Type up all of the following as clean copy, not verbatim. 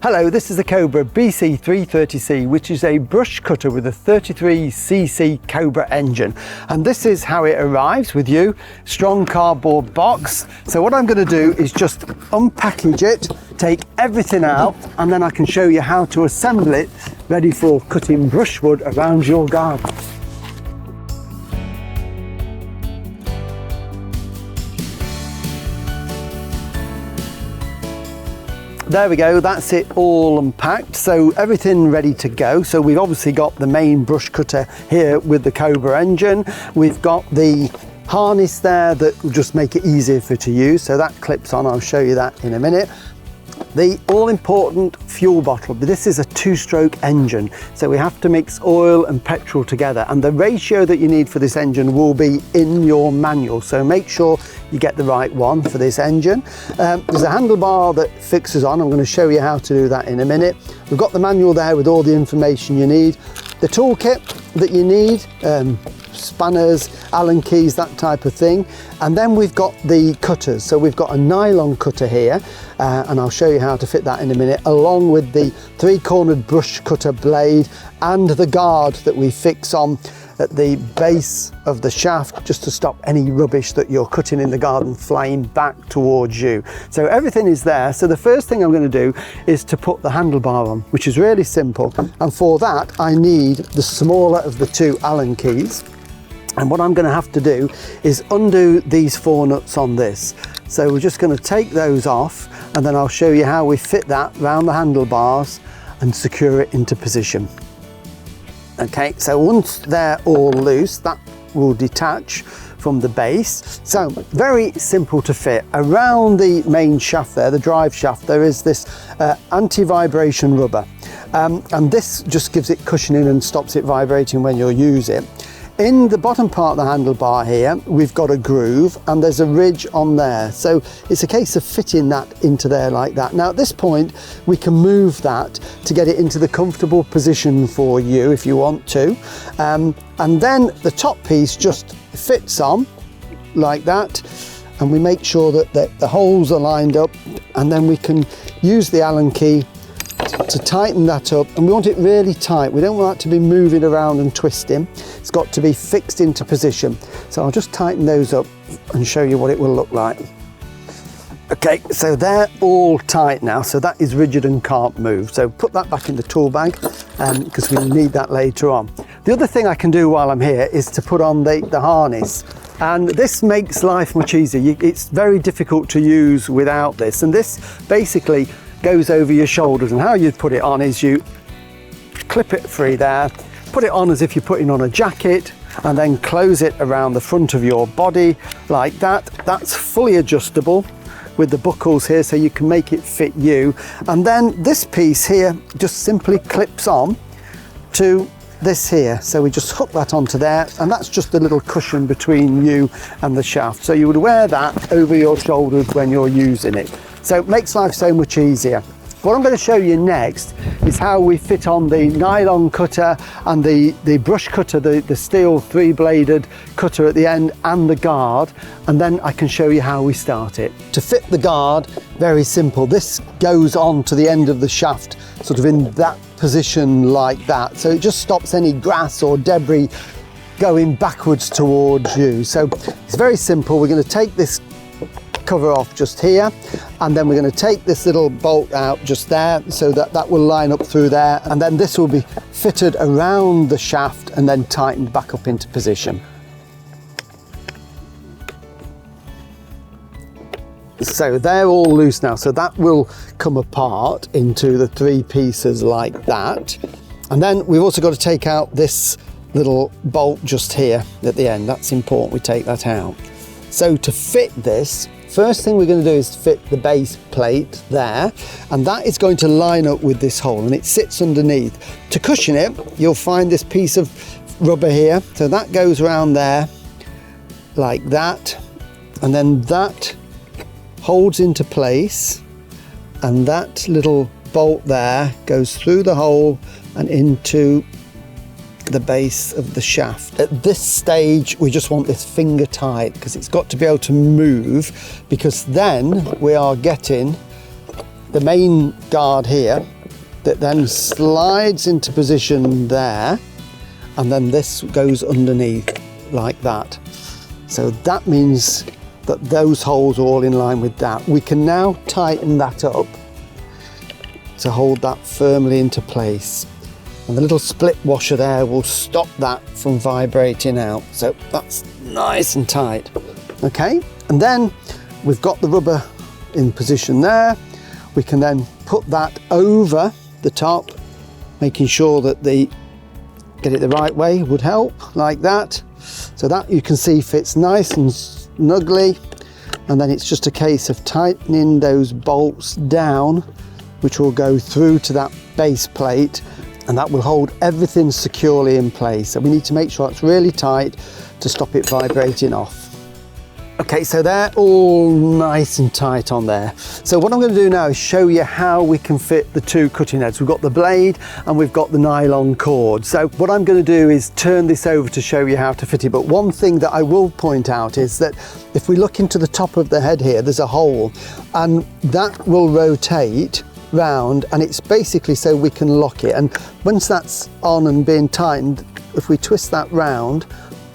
Hello, this is the Cobra BC330C, which is a brush cutter with a 33cc Cobra engine. And this is how it arrives with you, strong cardboard box. So what I'm going to do is just unpackage it, take everything out, and then I can show you how to assemble it ready for cutting brushwood around your garden. There we go, that's it all unpacked, so everything ready to go. So we've obviously got the main brush cutter here with the Cobra engine. We've got the harness there that will just make it easier for to use, so that clips on. I'll show you that in a minute. The all-important fuel bottle. This is a two-stroke engine, so we have to mix oil and petrol together, and the ratio that you need for this engine will be in your manual, so make sure you get the right one for this engine. There's a handlebar that fixes on. I'm going to show you how to do that in a minute. We've got the manual there with all the information you need. The toolkit that you need, spanners, Allen keys, that type of thing. And then we've got the cutters. So we've got a nylon cutter here, and I'll show you how to fit that in a minute, along with the three-cornered brush cutter blade and the guard that we fix on at the base of the shaft, just to stop any rubbish that you're cutting in the garden flying back towards you. So everything is there. So the first thing I'm going to do is to put the handlebar on, which is really simple. And for that, I need the smaller of the two Allen keys. And what I'm going to have to do is undo these four nuts on this. So we're just going to take those off, and then I'll show you how we fit that around the handlebars and secure it into position. Okay, so once they're all loose, that will detach from the base. So very simple to fit. Around the main shaft there, the drive shaft, there is this anti-vibration rubber. And this just gives it cushioning and stops it vibrating when you'll use it. In the bottom part of the handlebar here, we've got a groove and there's a ridge on there. So it's a case of fitting that into there like that. Now at this point, we can move that to get it into the comfortable position for you if you want to. And then the top piece just fits on like that. And we make sure that the holes are lined up, and then we can use the Allen key to tighten that up, and we want it really tight. We don't want that to be moving around and twisting. It's got to be fixed into position. So I'll just tighten those up and show you what it will look like. Okay, so they're all tight now, so that is rigid and can't move. So put that back in the tool bag, because we need that later on. The other thing I can do while I'm here is to put on the harness. And this makes life much easier. It's very difficult to use without this. And this basically goes over your shoulders, and how you'd put it on is you clip it free there, put it on as if you're putting on a jacket, and then close it around the front of your body like that. That's fully adjustable with the buckles here, so you can make it fit you. And then this piece here just simply clips on to this here, so we just hook that onto there, and that's just a little cushion between you and the shaft. So you would wear that over your shoulders when you're using it. So it makes life so much easier. What I'm going to show you next is how we fit on the nylon cutter and the brush cutter, the steel three-bladed cutter at the end, and the guard, and then I can show you how we start it. To fit the guard, very simple. This goes on to the end of the shaft, sort of in that position like that. So it just stops any grass or debris going backwards towards you. So it's very simple. We're going to take this cover off just here, and then we're going to take this little bolt out just there, so that will line up through there, and then this will be fitted around the shaft and then tightened back up into position. So they're all loose now, so that will come apart into the three pieces like that. And then we've also got to take out this little bolt just here at the end. That's important, we take that out. So to fit this, first thing we're going to do is fit the base plate there, and that is going to line up with this hole, and it sits underneath. To cushion it, you'll find this piece of rubber here, so that goes around there like that, and then that holds into place, and that little bolt there goes through the hole and into the base of the shaft. At this stage, we just want this finger tight, because it's got to be able to move, because then we are getting the main guard here that then slides into position there, and then this goes underneath like that. So that means that those holes are all in line with that. We can now tighten that up to hold that firmly into place. And the little split washer there will stop that from vibrating out. So that's nice and tight. Okay, and then we've got the rubber in position there. We can then put that over the top, making sure that get it the right way would help, like that. So that you can see fits nice and snugly. And then it's just a case of tightening those bolts down, which will go through to that base plate, and that will hold everything securely in place. So we need to make sure it's really tight to stop it vibrating off. Okay, so they're all nice and tight on there. So what I'm going to do now is show you how we can fit the two cutting heads. We've got the blade and we've got the nylon cord. So what I'm going to do is turn this over to show you how to fit it. But one thing that I will point out is that if we look into the top of the head here, there's a hole, and that will rotate round, and it's basically so we can lock it. And once that's on and being tightened, if we twist that round,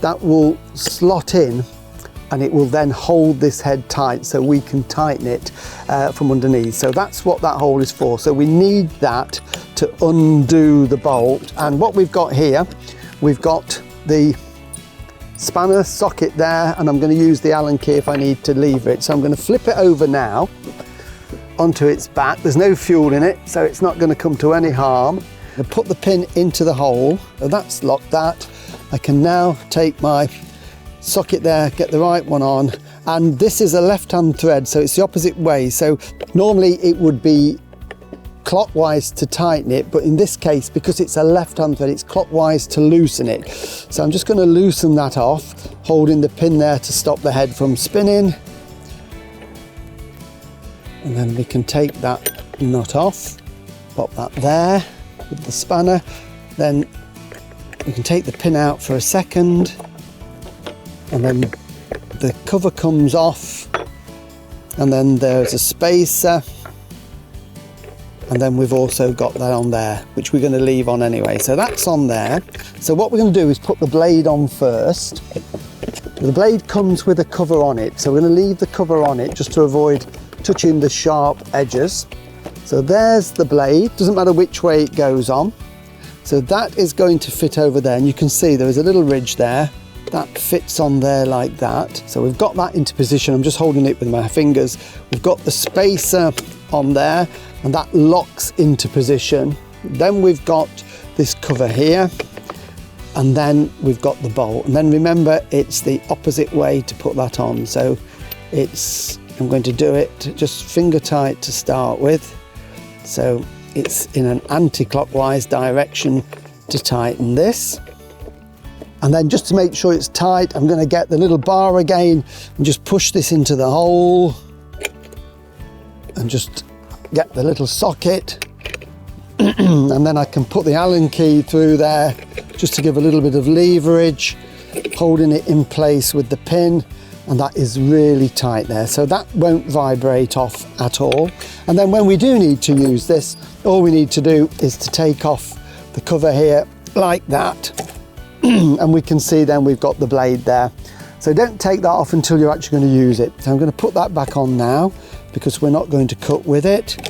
that will slot in, and it will then hold this head tight so we can tighten it from underneath. So that's what that hole is for. So we need that to undo the bolt. And what we've got here, we've got the spanner socket there, and I'm going to use the Allen key if I need to lever it. So I'm going to flip it over now onto its back. There's no fuel in it, so it's not going to come to any harm. I put the pin into the hole, so that's locked that. I can now take my socket there, get the right one on, and this is a left-hand thread, so it's the opposite way. So normally it would be clockwise to tighten it, but in this case, because it's a left-hand thread, it's clockwise to loosen it. So I'm just going to loosen that off, holding the pin there to stop the head from spinning. And then we can take that nut off, pop that there with the spanner. Then we can take the pin out for a second, and then the cover comes off, and then there's a spacer, and then we've also got that on there, which we're going to leave on anyway. So that's on there. So what we're going to do is put the blade on first. The blade comes with a cover on it, so we're going to leave the cover on it just to avoid touching the sharp edges. So there's the blade, doesn't matter which way it goes on. So that is going to fit over there, and you can see there is a little ridge there that fits on there like that. So we've got that into position. I'm just holding it with my fingers. We've got the spacer on there, and that locks into position. Then we've got this cover here, and then we've got the bolt. And then remember, it's the opposite way to put that on. So I'm going to do it just finger tight to start with. So it's in an anti-clockwise direction to tighten this. And then just to make sure it's tight, I'm going to get the little bar again and just push this into the hole and just get the little socket. And then I can put the Allen key through there just to give a little bit of leverage, holding it in place with the pin, and that is really tight there. So that won't vibrate off at all. And then when we do need to use this, all we need to do is to take off the cover here like that. And we can see then we've got the blade there. So don't take that off until you're actually going to use it. So I'm going to put that back on now because we're not going to cut with it.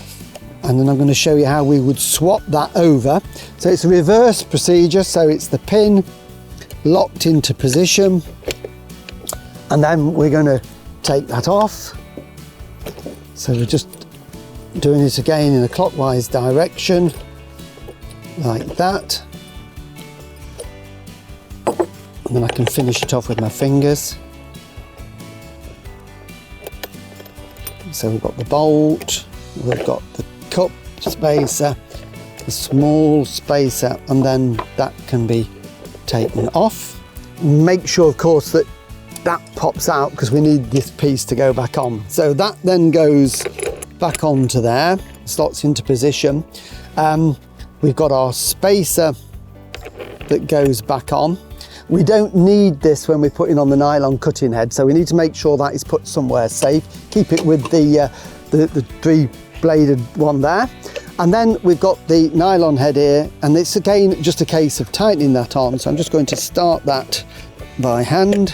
And then I'm going to show you how we would swap that over. So it's a reverse procedure. So it's the pin locked into position, and then we're going to take that off. So we're just doing it again in a clockwise direction like that. And then I can finish it off with my fingers. So we've got the bolt, we've got the cup spacer, the small spacer, and then that can be taken off. Make sure, of course, that that pops out because we need this piece to go back on. So that then goes back onto there, slots into position. We've got our spacer that goes back on. We don't need this when we're putting on the nylon cutting head, so we need to make sure that is put somewhere safe. Keep it with the 3 bladed one there. And then we've got the nylon head here, and it's again just a case of tightening that on. So I'm just going to start that by hand.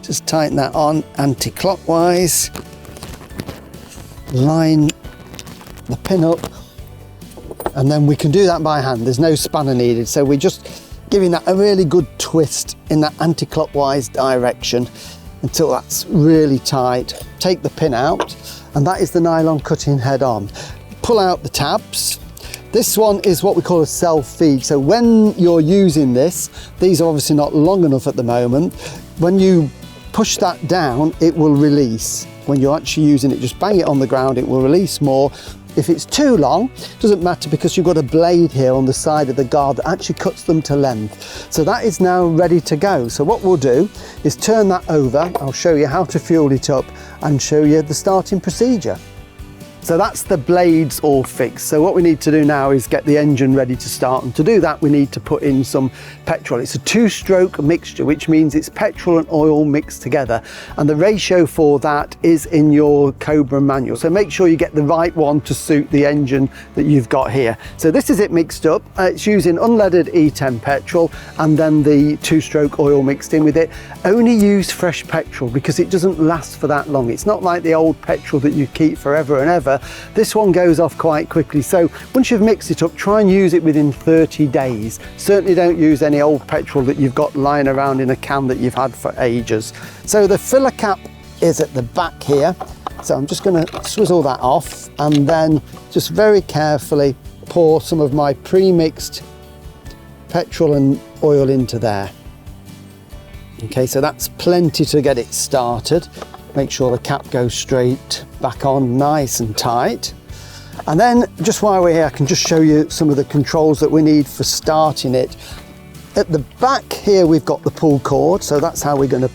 Just tighten that on anti-clockwise. Line the pin up, and then we can do that by hand. There's no spanner needed, so we're just giving that a really good twist in that anti-clockwise direction until that's really tight. Take the pin out, and that is the nylon cutting head on. Pull out the tabs. This one is what we call a self-feed. So when you're using this, these are obviously not long enough at the moment. When you push that down, it will release. When you're actually using it, just bang it on the ground, it will release more. If it's too long, it doesn't matter, because you've got a blade here on the side of the guard that actually cuts them to length. So that is now ready to go. So what we'll do is turn that over. I'll show you how to fuel it up and show you the starting procedure. So that's the blades all fixed. So what we need to do now is get the engine ready to start, and to do that we need to put in some petrol. It's a 2-stroke mixture, which means it's petrol and oil mixed together, and the ratio for that is in your Cobra manual. So make sure you get the right one to suit the engine that you've got here. So this is it mixed up. It's using unleaded E10 petrol and then the 2-stroke oil mixed in with it. Only use fresh petrol because it doesn't last for that long. It's not like the old petrol that you keep forever and ever. This one goes off quite quickly. So once you've mixed it up, try and use it within 30 days. Certainly don't use any old petrol that you've got lying around in a can that you've had for ages. So the filler cap is at the back here. So I'm just going to swizzle that off and then just very carefully pour some of my pre-mixed petrol and oil into there. Okay, so that's plenty to get it started. Make sure the cap goes straight back on nice and tight. And then just while we're here, I can just show you some of the controls that we need for starting it. At the back here, we've got the pull cord. So that's how we're going to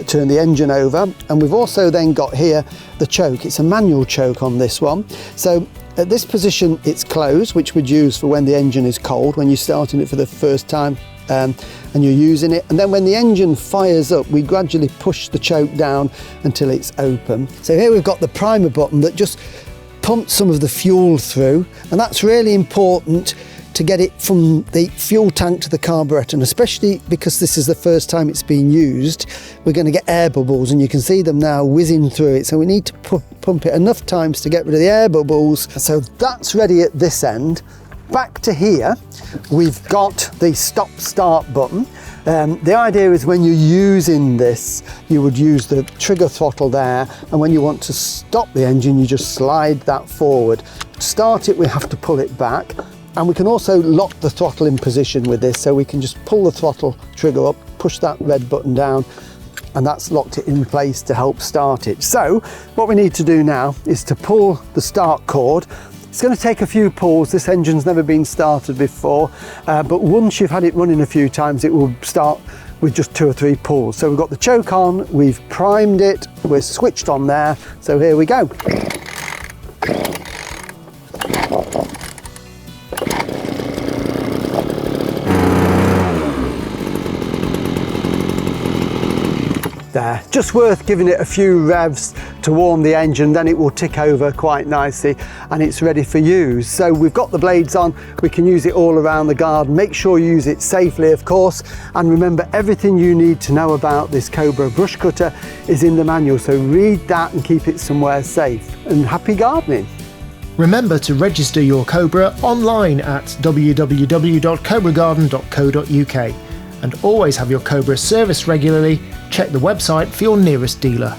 turn the engine over. And we've also then got here the choke. It's a manual choke on this one. So at this position, it's closed, which we'd use for when the engine is cold, when you're starting it for the first time. And you're using it, and then when the engine fires up, we gradually push the choke down until it's open. So here we've got the primer button that just pumps some of the fuel through, and that's really important to get it from the fuel tank to the carburetor, and especially because this is the first time it's being used, we're going to get air bubbles, and you can see them now whizzing through it. So we need to pump it enough times to get rid of the air bubbles. So that's ready at this end. Back to here, we've got the stop start button. The idea is when you're using this, you would use the trigger throttle there, and when you want to stop the engine, you just slide that forward. To start it, we have to pull it back, and we can also lock the throttle in position with this, so we can just pull the throttle trigger up, push that red button down, and that's locked it in place to help start it. So what we need to do now is to pull the start cord. It's going to take a few pulls. This engine's never been started before, but once you've had it running a few times, it will start with just 2 or 3 pulls. So we've got the choke on, we've primed it, we're switched on there. So here we go. There, just worth giving it a few revs to warm the engine, then it will tick over quite nicely and it's ready for use. So we've got the blades on, we can use it all around the garden. Make sure you use it safely, of course, and remember, everything you need to know about this Cobra brush cutter is in the manual, so read that and keep it somewhere safe. And happy gardening. Remember to register your Cobra online at www.cobragarden.co.uk, and always have your Cobra serviced regularly. Check the website for your nearest dealer.